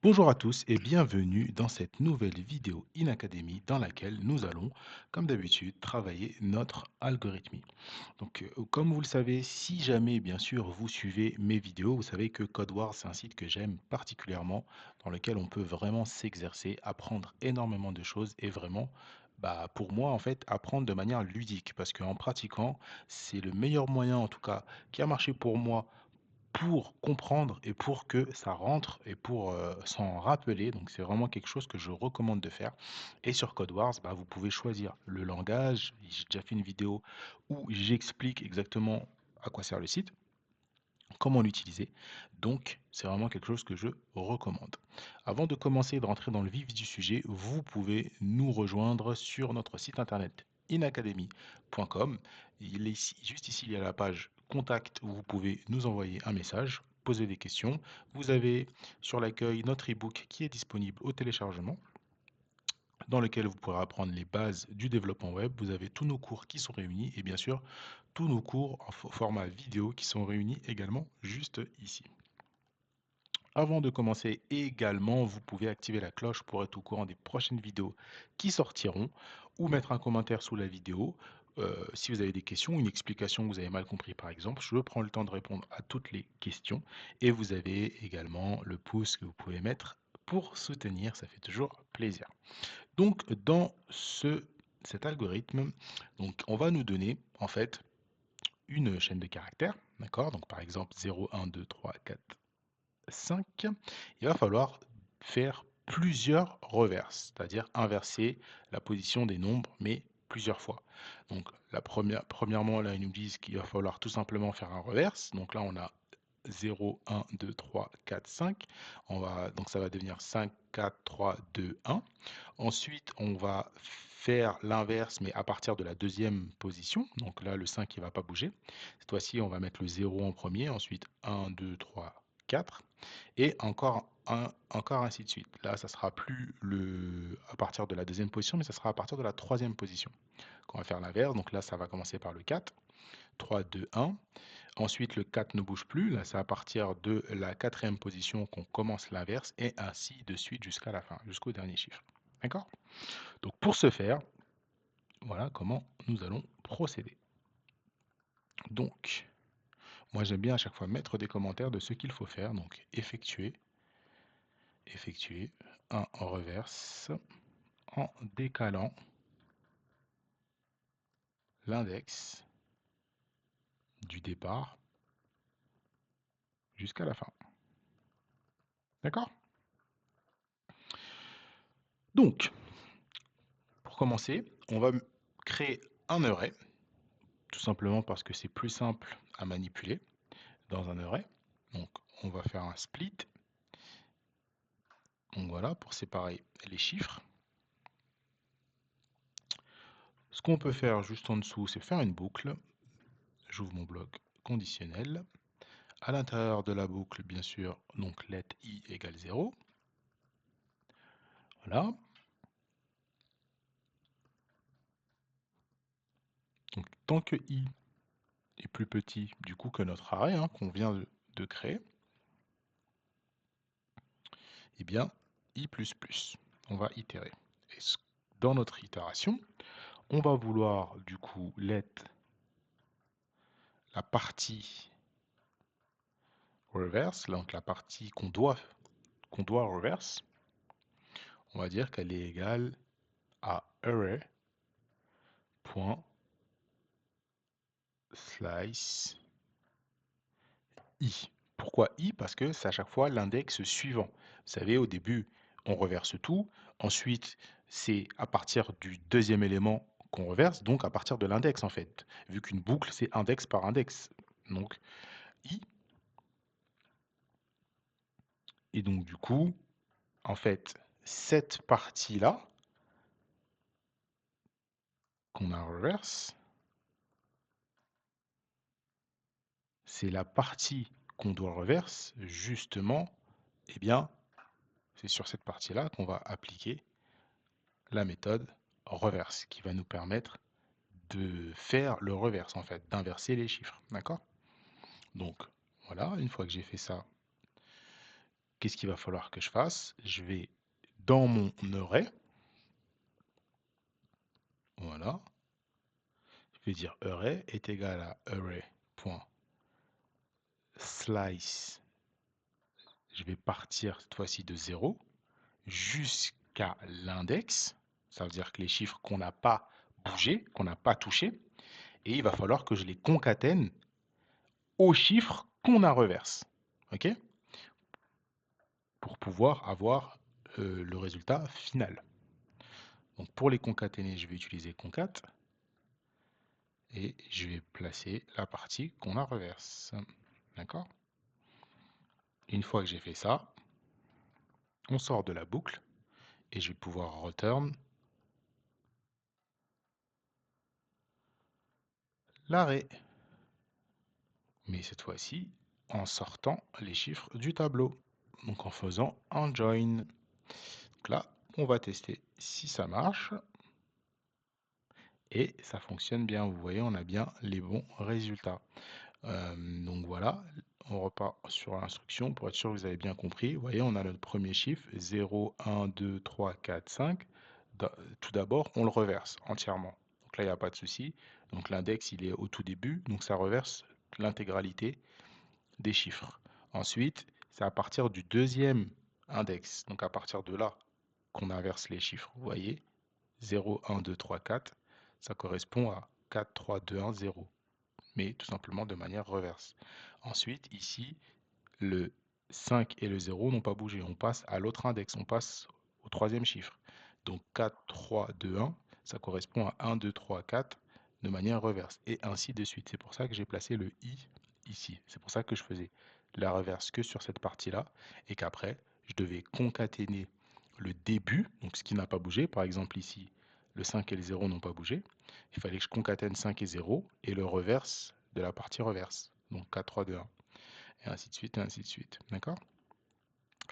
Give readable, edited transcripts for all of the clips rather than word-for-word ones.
Bonjour à tous et bienvenue dans cette nouvelle vidéo InAcademy dans laquelle nous allons, comme d'habitude, travailler notre algorithmie. Comme vous le savez, si jamais, bien sûr, vous suivez mes vidéos, vous savez que CodeWars, c'est un site que j'aime particulièrement, dans lequel on peut vraiment s'exercer, apprendre énormément de choses et vraiment, pour moi, en fait, apprendre de manière ludique. Parce qu'en pratiquant, c'est le meilleur moyen, en tout cas, qui a marché pour moi pour comprendre et pour que ça rentre et pour, s'en rappeler. Donc c'est vraiment quelque chose que je recommande de faire et sur CodeWars, vous pouvez choisir le langage. J'ai déjà fait une vidéo où j'explique exactement à quoi sert le site, comment l'utiliser. Donc c'est vraiment quelque chose que je recommande. Avant de commencer et de rentrer dans le vif du sujet, vous pouvez nous rejoindre sur notre site internet inacademy.com. Il est ici, juste ici, il y a la page contact où vous pouvez nous envoyer un message, poser des questions. Vous avez sur l'accueil notre e-book qui est disponible au téléchargement, dans lequel vous pourrez apprendre les bases du développement web. Vous avez tous nos cours qui sont réunis et bien sûr tous nos cours en format vidéo qui sont réunis également juste ici. Avant de commencer également, vous pouvez activer la cloche pour être au courant des prochaines vidéos qui sortiront ou mettre un commentaire sous la vidéo. Si vous avez des questions, une explication que vous avez mal compris par exemple, je prends le temps de répondre à toutes les questions. Et vous avez également le pouce que vous pouvez mettre pour soutenir, ça fait toujours plaisir. Donc dans cet algorithme, on va nous donner en fait une chaîne de caractères, d'accord? Donc par exemple 0, 1, 2, 3, 4, 5, il va falloir faire plusieurs reverses, c'est-à-dire inverser la position des nombres, mais plusieurs fois. Donc, premièrement, là, ils nous disent qu'il va falloir tout simplement faire un reverse. Donc là, on a 0, 1, 2, 3, 4, 5. Donc ça va devenir 5, 4, 3, 2, 1. Ensuite, on va faire l'inverse, mais à partir de la deuxième position. Donc là, le 5, il ne va pas bouger. Cette fois-ci, on va mettre le 0 en premier, ensuite 1, 2, 3, 4, et encore ainsi de suite. Là, ça sera plus à partir de la deuxième position, mais ça sera à partir de la troisième position qu'on va faire l'inverse. Donc là, ça va commencer par le 4, 3, 2, 1. Ensuite, le 4 ne bouge plus. Là, c'est à partir de la quatrième position qu'on commence l'inverse, et ainsi de suite jusqu'à la fin, jusqu'au dernier chiffre. D'accord? Donc pour ce faire, voilà comment nous allons procéder. Donc, moi j'aime bien à chaque fois mettre des commentaires de ce qu'il faut faire. Donc effectuer un reverse en décalant l'index du départ jusqu'à la fin. D'accord? Donc, pour commencer, on va créer un array, tout simplement parce que c'est plus simple à manipuler dans un array. Donc, on va faire un split. Donc voilà, pour séparer les chiffres. Ce qu'on peut faire juste en dessous, c'est faire une boucle. J'ouvre mon bloc conditionnel. À l'intérieur de la boucle, bien sûr, donc let i égale 0. Voilà. Donc tant que i est plus petit du coup que notre array qu'on vient de créer, eh bien i++, on va itérer. Et dans notre itération, on va vouloir du coup let la partie reverse, donc la partie qu'on doit reverse, on va dire qu'elle est égale à array.slice i. Pourquoi i? Parce que c'est à chaque fois l'index suivant. Vous savez, au début, on reverse tout. Ensuite, c'est à partir du deuxième élément qu'on reverse, donc à partir de l'index en fait. Vu qu'une boucle, c'est index par index. Donc, i. Et donc, du coup, en fait, cette partie-là qu'on a reverse, c'est la partie qu'on doit reverse, justement, eh bien, c'est sur cette partie-là qu'on va appliquer la méthode reverse qui va nous permettre de faire le reverse en fait, d'inverser les chiffres, d'accord? Donc voilà, une fois que j'ai fait ça, qu'est-ce qu'il va falloir que je fasse? Je vais dans mon array, voilà, je vais dire array est égal à array.slice, je vais partir cette fois-ci de 0 jusqu'à l'index, ça veut dire que les chiffres qu'on n'a pas bougé, qu'on n'a pas touché, et il va falloir que je les concatène aux chiffres qu'on a reverse, ok? Pour pouvoir avoir le résultat final. Donc pour les concaténer, je vais utiliser concat et je vais placer la partie qu'on a reverse. D'accord? Une fois que j'ai fait ça, on sort de la boucle et je vais pouvoir return l'arrêt. Mais cette fois-ci, en sortant les chiffres du tableau. Donc en faisant un join. Donc là, on va tester si ça marche. Et ça fonctionne bien. Vous voyez, on a bien les bons résultats. Donc voilà, on repart sur l'instruction pour être sûr que vous avez bien compris. Vous voyez, on a notre premier chiffre, 0, 1, 2, 3, 4, 5. Tout d'abord, on le reverse entièrement. Donc là, il n'y a pas de souci. Donc l'index, il est au tout début, donc ça reverse l'intégralité des chiffres. Ensuite, c'est à partir du deuxième index, donc à partir de là, qu'on inverse les chiffres. Vous voyez, 0, 1, 2, 3, 4, ça correspond à 4, 3, 2, 1, 0, mais tout simplement de manière reverse. Ensuite, ici, le 5 et le 0 n'ont pas bougé. On passe à l'autre index, on passe au troisième chiffre. Donc 4, 3, 2, 1, ça correspond à 1, 2, 3, 4 de manière reverse. Et ainsi de suite. C'est pour ça que j'ai placé le i ici. C'est pour ça que je faisais la reverse que sur cette partie-là et qu'après, je devais concaténer le début, donc ce qui n'a pas bougé. Par exemple ici, le 5 et le 0 n'ont pas bougé. Il fallait que je concatène 5 et 0 et le reverse de la partie reverse. Donc 4, 3, 2, 1. Et ainsi de suite, et ainsi de suite. D'accord?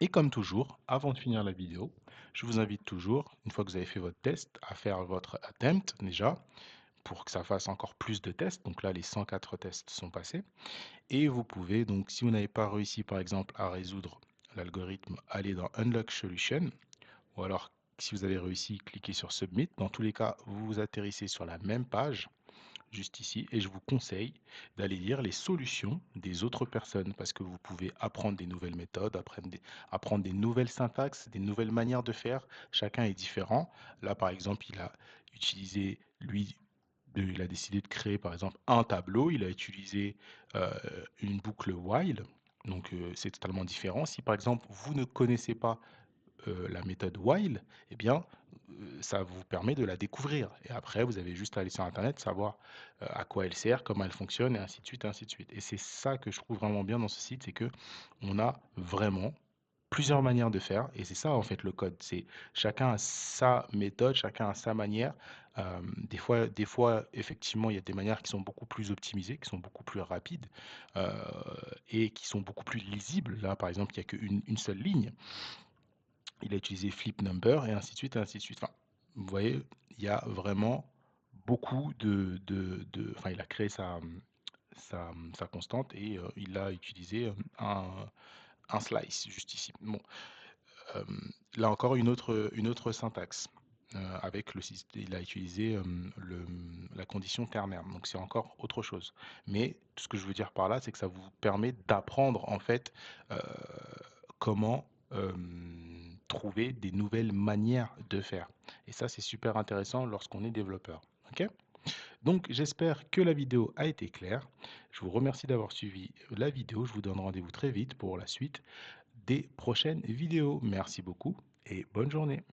Et comme toujours, avant de finir la vidéo, je vous invite toujours, une fois que vous avez fait votre test, à faire votre attempt déjà, pour que ça fasse encore plus de tests. Donc là, les 104 tests sont passés. Et vous pouvez, donc si vous n'avez pas réussi par exemple à résoudre l'algorithme, aller dans Unlock Solution, ou alors si vous avez réussi, cliquez sur Submit. Dans tous les cas, vous atterrissez sur la même page juste ici, et je vous conseille d'aller lire les solutions des autres personnes parce que vous pouvez apprendre des nouvelles méthodes, apprendre des nouvelles syntaxes, des nouvelles manières de faire. Chacun est différent. Là, par exemple, il a utilisé, lui, il a décidé de créer, par exemple, un tableau. Il a utilisé euh, une boucle while. Donc, c'est totalement différent. Si, par exemple, vous ne connaissez pas la méthode while, eh bien, ça vous permet de la découvrir. Et après, vous avez juste à aller sur Internet, savoir à quoi elle sert, comment elle fonctionne, et ainsi de suite, et ainsi de suite. Et c'est ça que je trouve vraiment bien dans ce site, c'est que on a vraiment plusieurs manières de faire, et c'est ça en fait le code. C'est chacun a sa méthode, chacun a sa manière. Des fois, effectivement, il y a des manières qui sont beaucoup plus optimisées, qui sont beaucoup plus rapides euh, et qui sont beaucoup plus lisibles. Là, par exemple, il n'y a qu'une seule ligne. Il a utilisé flip number et ainsi de suite et ainsi de suite. Enfin, vous voyez, il y a vraiment beaucoup enfin, il a créé sa constante et il a utilisé un slice juste ici. Bon, euh, là encore une autre syntaxe. Avec il a utilisé la condition ternaire, donc c'est encore autre chose. Mais tout ce que je veux dire par là, c'est que ça vous permet d'apprendre en fait euh, comment trouver des nouvelles manières de faire. Et ça, c'est super intéressant lorsqu'on est développeur. Ok? Donc, j'espère que la vidéo a été claire. Je vous remercie d'avoir suivi la vidéo. Je vous donne rendez-vous très vite pour la suite des prochaines vidéos. Merci beaucoup et bonne journée.